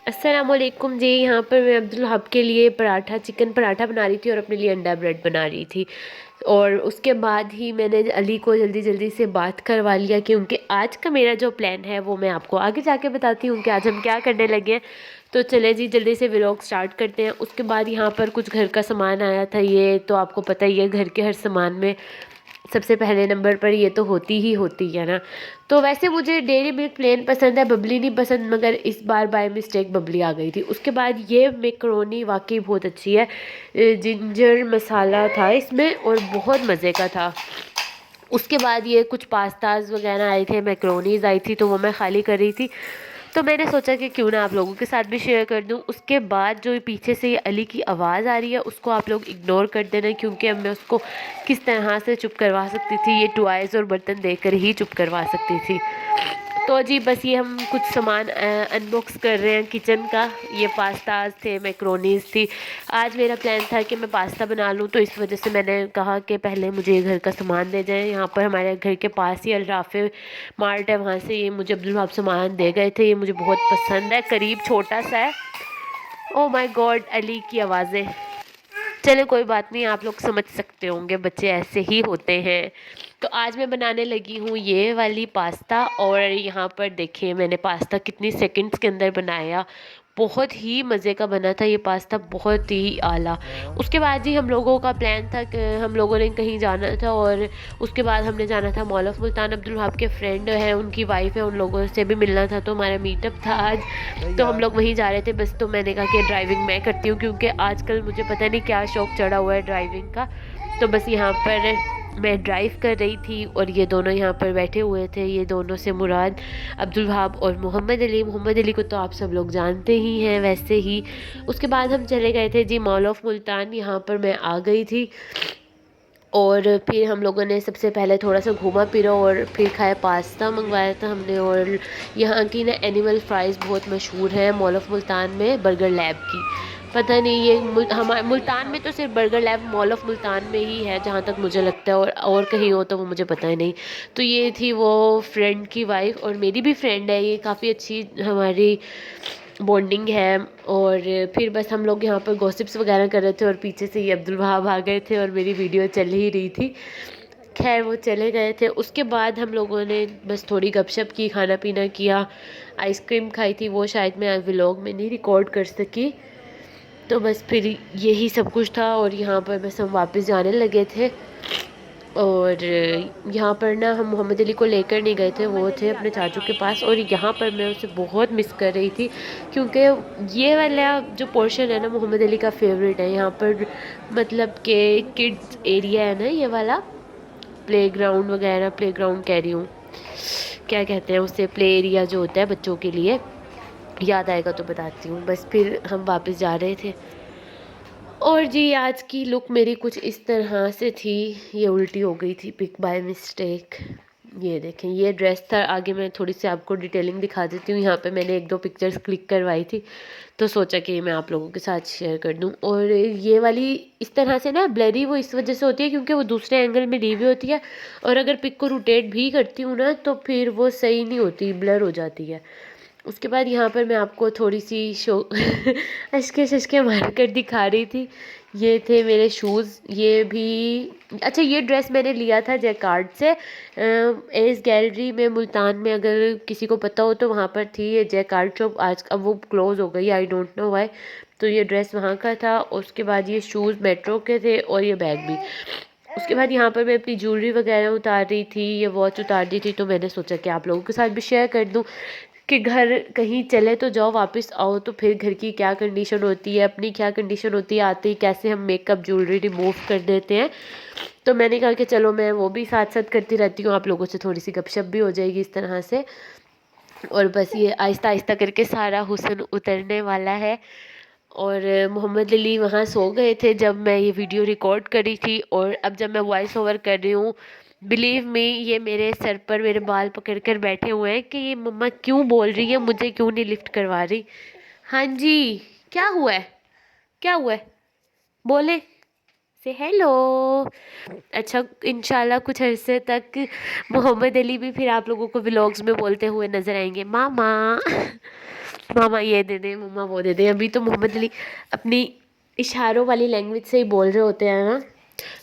अस्सलामुअलैकुम जी। यहाँ पर मैं अब्दुल हब के लिए पराठा चिकन पराठा बना रही थी और अपने लिए अंडा ब्रेड बना रही थी। और उसके बाद ही मैंने अली को जल्दी जल्दी से बात करवा लिया क्योंकि आज का मेरा जो प्लान है वो मैं आपको आगे जाके बताती हूँ कि आज हम क्या करने लगे हैं। तो चले जी जल्दी से व्लॉग स्टार्ट करते हैं। उसके बाद यहाँ पर कुछ घर का सामान आया था, ये तो आपको पता ही है, घर के हर सामान में सबसे पहले नंबर पर ये तो होती है ना। तो वैसे मुझे डेयरी मिल्क प्लेन पसंद है, बबली नहीं पसंद, मगर इस बार बाय मिस्टेक बबली आ गई थी। उसके बाद ये मैकरोनी वाकई बहुत अच्छी है, जिंजर मसाला था इसमें और बहुत मज़े का था। उसके बाद ये कुछ पास्ताज वगैरह आए थे, मैक्रोनीज आई थी, तो वो मैं खाली कर रही थी। तो मैंने सोचा कि क्यों ना आप लोगों के साथ भी शेयर कर दूं। उसके बाद जो पीछे से ये अली की आवाज़ आ रही है उसको आप लोग इग्नोर कर देना, क्योंकि अब मैं उसको किस तरह से चुप करवा सकती थी, ये टॉयज़ और बर्तन देकर ही चुप करवा सकती थी। तो जी बस ये हम कुछ सामान अनबॉक्स कर रहे हैं किचन का। ये पास्ताज थे, मैक्रोनीज थी। आज मेरा प्लान था कि मैं पास्ता बना लूँ, तो इस वजह से मैंने कहा कि पहले मुझे घर का सामान दे जाएं। यहाँ पर हमारे घर के पास ही अल्राफे मार्ट है, वहाँ से ये मुझे अब्दुल वहाब सामान दे गए थे। ये मुझे बहुत पसंद है, करीब छोटा सा है। ओ माय गॉड, अली की आवाज़ें। चलो कोई बात नहीं, आप लोग समझ सकते होंगे, बच्चे ऐसे ही होते हैं। तो आज मैं बनाने लगी हूँ ये वाली पास्ता। और यहाँ पर देखिए मैंने पास्ता कितनी सेकंड्स के अंदर बनाया, बहुत ही मज़े का बना था ये पास्ता, बहुत ही आला। उसके बाद ही हम लोगों का प्लान था कि हम लोगों ने कहीं जाना था, और उसके बाद हमने जाना था मॉल ऑफ मुल्तान। अब्दुल वहाब के फ्रेंड हैं, उनकी वाइफ है, उन लोगों से भी मिलना था, तो हमारा मीटअप था आज। तो हम लोग वहीं जा रहे थे बस। तो मैंने कहा कि ड्राइविंग मैं करती हूँ, क्योंकि आजकल मुझे पता नहीं क्या शौक़ चढ़ा हुआ है ड्राइविंग का। तो बस यहाँ पर मैं ड्राइव कर रही थी और ये दोनों यहाँ पर बैठे हुए थे। ये दोनों से मुराद अब्दुल वहाब और मोहम्मद अली। मोहम्मद अली को तो आप सब लोग जानते ही हैं वैसे ही। उसके बाद हम चले गए थे जी मॉल ऑफ मुल्तान, यहाँ पर मैं आ गई थी। और फिर हम लोगों ने सबसे पहले थोड़ा सा घूमा फिरा और फिर खाया, पास्ता मंगवाया था हमने। और यहाँ की ना एनिमल फ्राइज़ बहुत मशहूर है मॉल ऑफ मुल्तान में, बर्गर लैब की। पता नहीं ये हमारे मुल्तान में तो सिर्फ burger lab mall of Multan में ही है जहाँ तक मुझे लगता है, और कहीं हो तो वो मुझे पता ही नहीं। तो ये थी वो फ्रेंड की वाइफ, और मेरी भी फ्रेंड है ये, काफ़ी अच्छी हमारी बॉन्डिंग है। और फिर बस हम लोग यहाँ पर गॉसिप्स वगैरह कर रहे थे, और पीछे से ये अब्दुल वहाब आ गए थे और मेरी वीडियो चल ही रही थी। खैर वो चले गए थे। उसके बाद हम लोगों ने बस थोड़ी गपशप की, खाना पीना किया, आइसक्रीम खाई थी, वो शायद मैं व्लॉग में नहीं रिकॉर्ड कर सकी। तो बस फिर यही सब कुछ था, और यहाँ पर बस हम वापस जाने लगे थे। और यहाँ पर ना हम मोहम्मद अली को लेकर नहीं गए थे, वो थे अपने चाचू के पास। और यहाँ पर मैं उसे बहुत मिस कर रही थी, क्योंकि ये वाला जो पोर्शन है ना मोहम्मद अली का फेवरेट है। यहाँ पर मतलब कि किड्स एरिया है ना ये वाला, प्लेग्राउंड वगैरह, प्लेग्राउंड कह रही हूँ, क्या कहते हैं उसे, प्ले एरिया जो होता है बच्चों के लिए, याद आएगा तो बताती हूँ। बस फिर हम वापस जा रहे थे। और जी आज की लुक मेरी कुछ इस तरह से थी, ये उल्टी हो गई थी पिक बाय मिस्टेक। ये देखें, ये ड्रेस था। आगे मैं थोड़ी सी आपको डिटेलिंग दिखा देती हूँ। यहाँ पे मैंने एक दो पिक्चर्स क्लिक करवाई थी, तो सोचा कि मैं आप लोगों के साथ शेयर कर दूँ। और ये वाली इस तरह से ना ब्लरी वो इस वजह से होती है क्योंकि वो दूसरे एंगल में ली हुई होती है, और अगर पिक को रोटेट भी करती हूँ ना तो फिर वो सही नहीं होती, ब्लर हो जाती है। उसके बाद यहाँ पर मैं आपको थोड़ी सी शो अशके शशके मार कर दिखा रही थी। ये थे मेरे शूज़, ये भी अच्छा। ये ड्रेस मैंने लिया था जैकार्ड से, एस गैलरी में मुल्तान में, अगर किसी को पता हो तो वहाँ पर थी ये जैकार्ड शॉप। आज अब वो क्लोज़ हो गई, आई डोंट नो वाई। तो ये ड्रेस वहाँ का था। उसके बाद ये शूज़ मेट्रो के थे, और ये बैग भी। उसके बाद यहाँ पर मैं अपनी ज्वेलरी वगैरह उतार रही थी, ये वॉच उतार दी थी। तो मैंने सोचा कि आप लोगों के साथ भी शेयर कर दूँ कि घर कहीं चले तो जाओ, वापस आओ तो फिर घर की क्या कंडीशन होती है, अपनी क्या कंडीशन होती है, आते ही कैसे हम मेकअप ज्वेलरी रिमूव कर देते हैं। तो मैंने कहा कि चलो मैं वो भी साथ साथ करती रहती हूँ, आप लोगों से थोड़ी सी गपशप भी हो जाएगी इस तरह से। और बस ये आहिस्ता आहिस्ता करके सारा हुस्न उतरने वाला है। और मोहम्मद अली वहाँ सो गए थे जब मैं ये वीडियो रिकॉर्ड करी थी, और अब जब मैं वॉइस ओवर कर रही हूँ, बिलीव मी, ये मेरे सर पर मेरे बाल पकड़ कर बैठे हुए हैं कि ये मम्मा क्यों बोल रही है, मुझे क्यों नहीं लिफ्ट करवा रही। हाँ जी, क्या हुआ है, क्या हुआ है, बोले, से हेलो। अच्छा, इंशाल्लाह कुछ अरसे तक मोहम्मद अली भी फिर आप लोगों को व्लॉग्स में बोलते हुए नज़र आएंगे, मामा। मामा ये दे दें, मम्मा वो दे दें। अभी तो मोहम्मद अली अपनी इशारों वाली लैंग्वेज से ही बोल रहे होते हैं ना।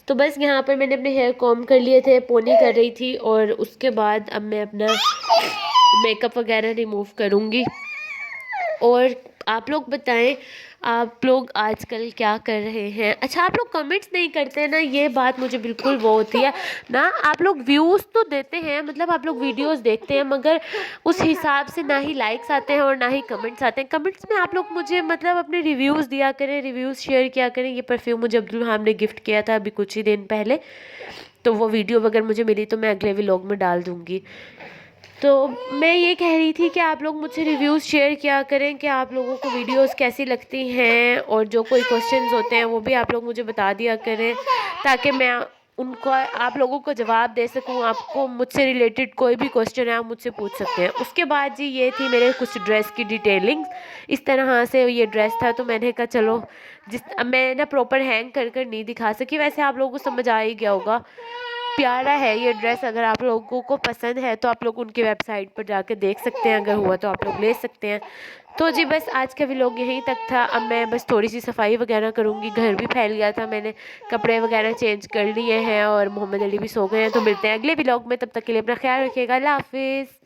तो बस यहाँ पर मैंने अपने हेयर कॉम्ब कर लिए थे, पोनी कर रही थी, और उसके बाद अब मैं अपना मेकअप वगैरह रिमूव करूँगी। और आप लोग बताएं, आप लोग आजकल क्या कर रहे हैं? अच्छा, आप लोग कमेंट्स नहीं करते ना, ये बात मुझे बिल्कुल वो होती है ना। आप लोग व्यूज़ तो देते हैं, मतलब आप लोग वीडियोस देखते हैं, मगर उस हिसाब से ना ही लाइक्स आते हैं और ना ही कमेंट्स आते हैं। कमेंट्स में आप लोग मुझे मतलब अपने रिव्यूज़ दिया करें, रिव्यूज़ शेयर किया करें। ये परफ्यूम मुझे अब्दुल हाम ने गिफ्ट किया था अभी कुछ ही दिन पहले, तो वो वीडियो अगर मुझे मिली तो मैं अगले व्लॉग में डाल दूँगी। तो मैं ये कह रही थी कि आप लोग मुझसे रिव्यूज़ शेयर किया करें कि आप लोगों को वीडियोस कैसी लगती हैं, और जो कोई क्वेश्चंस होते हैं वो भी आप लोग मुझे बता दिया करें, ताकि मैं उनको आप लोगों को जवाब दे सकूं। आपको मुझसे रिलेटेड कोई भी क्वेश्चन है आप मुझसे पूछ सकते हैं। उसके बाद जी ये थी मेरे कुछ ड्रेस की डिटेलिंग्स, इस तरह से ये ड्रेस था। तो मैंने कहा चलो, अब मैं ना प्रॉपर हैंग कर कर नहीं दिखा सकी, वैसे आप लोगों को समझ आ ही गया होगा। प्यारा है ये ड्रेस, अगर आप लोगों को पसंद है तो आप लोग उनकी वेबसाइट पर जाकर देख सकते हैं, अगर हुआ तो आप लोग ले सकते हैं। तो जी बस आज का व्लॉग यहीं तक था। अब मैं बस थोड़ी सी सफाई वगैरह करूँगी, घर भी फैल गया था, मैंने कपड़े वगैरह चेंज कर लिए हैं और मोहम्मद अली भी सो गए हैं। तो मिलते हैं अगले व्लॉग में, तब तक के लिए अपना ख्याल रखिएगा। अल्लाह हाफिज़।